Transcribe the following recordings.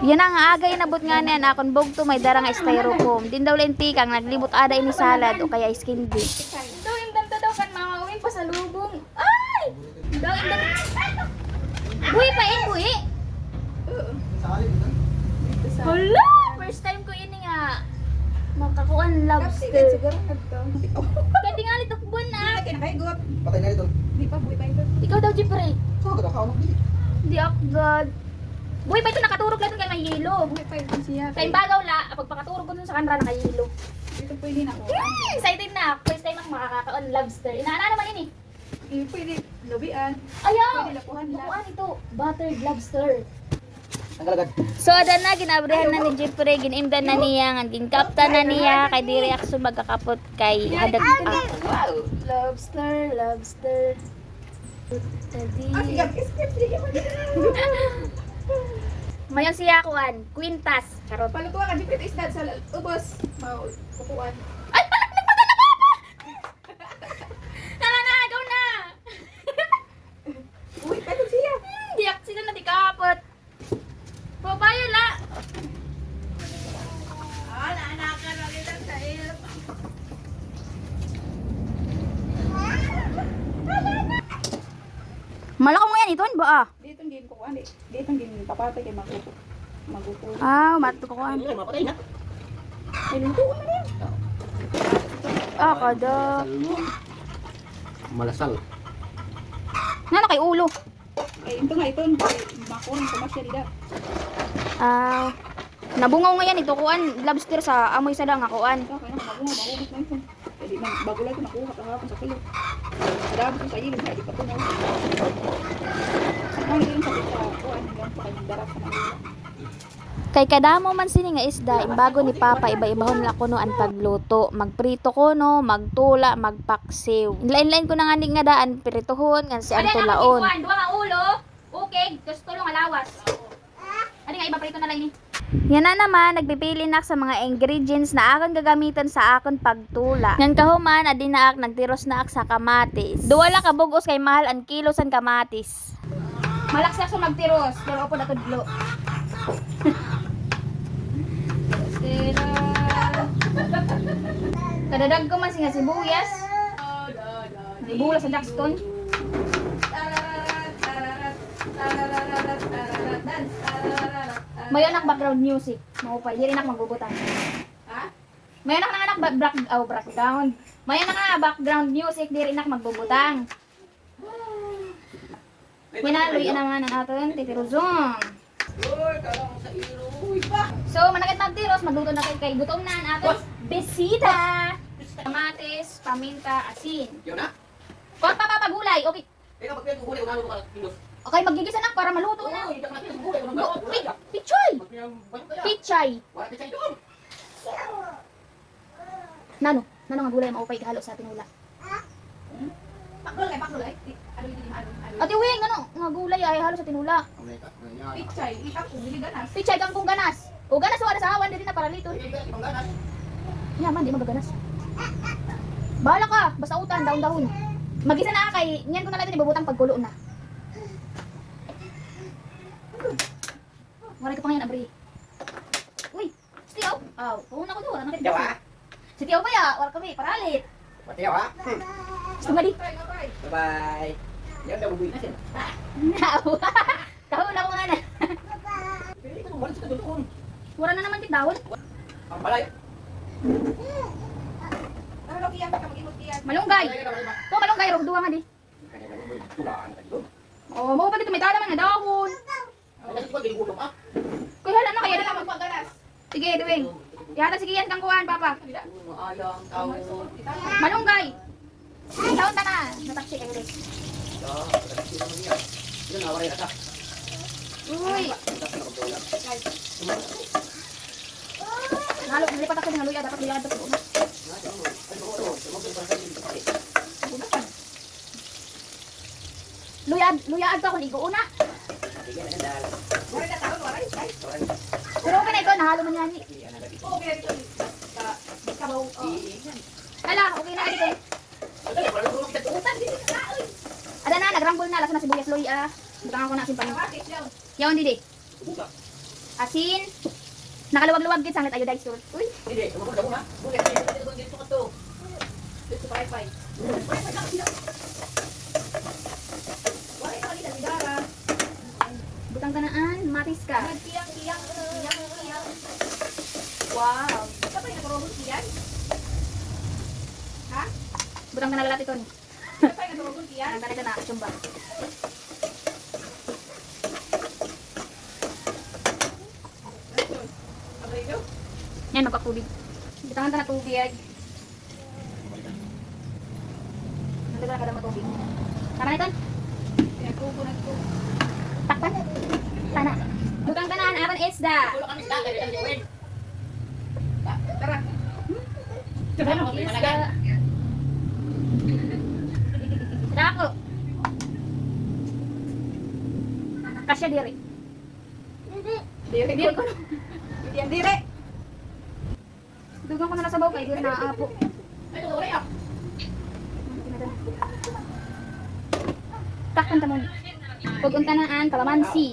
Yan ang agay nabot nga niyan akon bugto may dara nga styrofoam. Din daw lenti kang naglibot ada ini salad o kaya skin dip. Ito yung danta daw kan mga uwing pasalubong. Ay! Daw yung danta. Buhi pa buhi. Hala! First time ko ini nga. Makakuan lobster. Siguro nagto. Kadi nga litok buwan na. Kinakaigot. Patay na ito. Di pa buhay pa ito. Ikaw daw Jeffrey. So, kada ka Di agad. Buhi pa ito nakaturog lang kay may yelo. Buhay pa ito siya. Kay bagaw la pag pakaturog ko dun sa kanra nakayelo. Ito pwede na ko. Excited na. First time ako makakakaon lobster. Inaana naman ini. Pwede lubian. Ayaw. Pwede lapuhan lang. Lapuan ito. Buttered lobster. Ang galagad. So ada na ginabrihan na ni Jeffrey, ginimdan na niya, ang ginkapta na niya kay diri akso magkakapot kay hadag pa. Wow! Lobster, lobster. Tadi. Mayon siya kuan, kwintas, karot. Palutuan ka, di pwede isdad sa ubos. Kukuan. Ay, nagpagana na pa! Tama na, go na! Buhay pa ito siya. Di ako sila na di kapot. Papayo la. Anakan na rin ang sa'yo. Malakaw mo yan, iton ba ah? Dito din kukuan. Dito din papatay kay magupo. Ah, mato ko kuan. Ay, mapatay na. Nilutuan na rin. Ah, kada. Malasal. Nana kay ulo. Ay, ito nga, ito. Makurang pumasya nila. Ah, nabungaw nga yan ito kuan, lobster sa amoy sa lang kuan. Ito, kaya mabunga, mahumot na ito. Pwede man, bago lang ito nakuha kahapon sa kulo. Marami ko sa iyo, hindi pa ito na. Ang hindi rin sakit sa kuan, hanggang pa kanyang darat sa Manila. Kay kadamo man sini nga isda, imbago ni Papa iba-ibahon la kuno ang pagluto. Magprito ko no, magtula, magpaksiw. Inlain-lain ko na nga nga daan pirituhon nga si ang tulaon. Duha nga ulo, okay, gusto tulong alawas. Ano nga, iba prito na lang ini. Yan na naman, nagpipili na sa mga ingredients na akon gagamiton sa akon pagtula. Ngan kahuman, adi na ak nagtiros na ak sa kamatis. Duwala ka bugos kay mahal ang kilo sa kamatis. Malaksak sa magtiros, pero ako na tudlo. Kadadag ko man singa sibuyas. Ibulas sa Jackson. Mayon ang background music. Maupay, diri nak magbubutang. Ha? Mayon ang anak background. Mayon ang background music diri nak magbubutang. Minaloy naman ang aton titiruzon. So, manakit magtiros, magluto na kay gutom na ang aton besita. Kamatis, paminta, asin. Yun na. Kuha pa papagulay. Okay. Ikaw, pagpili ko huli, unalo ko ka kilos. Okay, magigisa na para maluto na. Uy, ikaw natin, huli, unalo ko. Pichay! Pichay. Pichay! Wala pichay doon. Nano? Nano nga gulay maupay kahalo sa tinula? Pakdulay, pakdulay. Ano yun, ano? Ate Wing, ano? Nga gulay ay halo sa tinula. Pichay, itak ko, bili ganas. Pichay kang kung ganas. O ganas o ada sa awan, dito na para lito. Yaman, di maganas. Bahala ka, basta utan, daon-daon. Magisa na kay, niyan ko na lang ito ibubutang pagkulo na. Waray ka pa ngayon, Abri. Uy, si Tiaw. Aw, puhuna ko doon. Tiyaw, ha? Si Tiaw ba ya? Wala kami, paralit. Patiyaw, ha? Gusto nga di. Bye-bye. Yan, nabubuhay na siya. Nawa. Tahon ako nga na. Pero ito, wala sa doon. Wala na naman titahon. Ang balay. Ano iyan, mag-imot iyan. Malunggay. To malunggay, rog duwa nga di. Tulaan ka doon. Oh, mo pa dito may tala man nga dahon. Kasi ko, ginugulong, ha? Kuya hala na kaya Kaya na. na magpaganas. Sige, Duwing. Yata sige yan kang kuhan, Papa. Ayang tao. Malunggay. Dahon ta na. Nataksi kayo rin. Yan, nawaray na ka. Uy. Halo, nalipat ako ng luya. Dapat luya ito po. Luya ito ako nigo una. Waray na tao, waray. Pero okay na ito, nahalo man yan. Oo, kaya dito. Kabaw. Hala, okay na ito. Utan, dito na. Ada na, nagrambol na. Laso na sibuyas luya. Butang ako na simpan. Kamatis lang. Yawan didi. Asin. Nakaluwag-luwag gid sanglit ayo dai sul. Uy, Hindi, tumukod mo ha. Buti, dito ka to. Dito sa pay-pay. Pay-pay lang sila. Wala ka nila bidara. butang kanaan, matis ka. Kiyang. Wow. Kapag nagkarobot kiyan? Ha? Butang kana lalat ito ni. Kapag nagkarobot kiyan? Ang talaga na chumba. Abrigo? Yan magpatubig. Butangan ta na tubig. Nandito na kada matubig. Tama na ito? Pinagkubo na ito. Takpan. Tana. Butang kanaan aron isda. Tulo kami sa dati, ang gawin. Tara. Isda. Dako. Kasya diri. Dire ko. Diyan dire. Dugang ko na sa baw kay diri naaapo. Ay, ito, wala yan. Takpan ta mo. Pag unta naan kalamansi.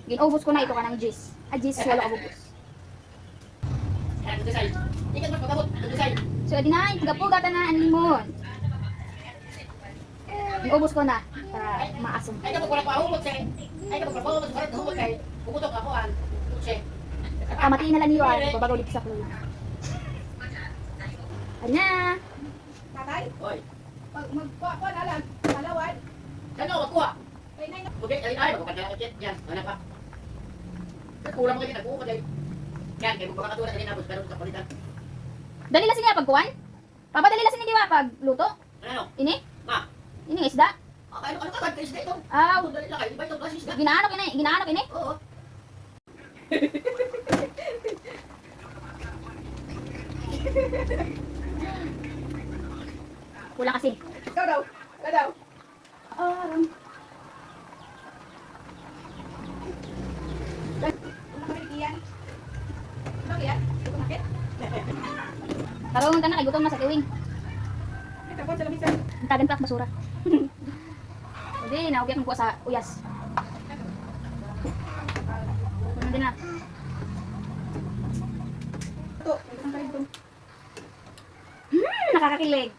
Ginubos ko na ito kanang juice. Juice wala ka bubos. Yan, ito sa'yo. Ikat magpagabot, ito sa'yo. So dinay tigapuga ta na ang limon. Ginubos ko na para maasom. Ay, kapag wala pa humot sa'yo. Ay, kapag wala pa humot, wala pa humot sa'yo. Pumutok ako, an. Tutse. Kamatiin na lang niyo ay babagaw dito sa fluid. Anya. Tatay? Hoy, Pag magkuha na lang. Malawan. saan ako magkuha? Ay, nay. Okay, ay, magpapagdala ko, Chet. Yan, ano pa? Kulang mo kasi, nagkuha ko dahil. Yan, kayo magpapakatulad sa ginabos, pero sa palitan. Dali lang niya pagkuan? Papa dali lang sini di ba pag luto? Ano? Ini? Ma, Ini nga isda. ano ka ba? Isda ito. Aw, Dali lang kayo, iba itong klase isda. ginaano ini. Oo. Kulang kasi. Ikaw daw. Kiyan. Ano kiyan? Ito nakit? Karon ka na kay gutom na sa tiwing. Ito po sa lamisan. Tagan pa basura. Hindi, naubyak mo ko sa uyas. Kunin din na. Ito. Ito ang kalim Nakakakilig.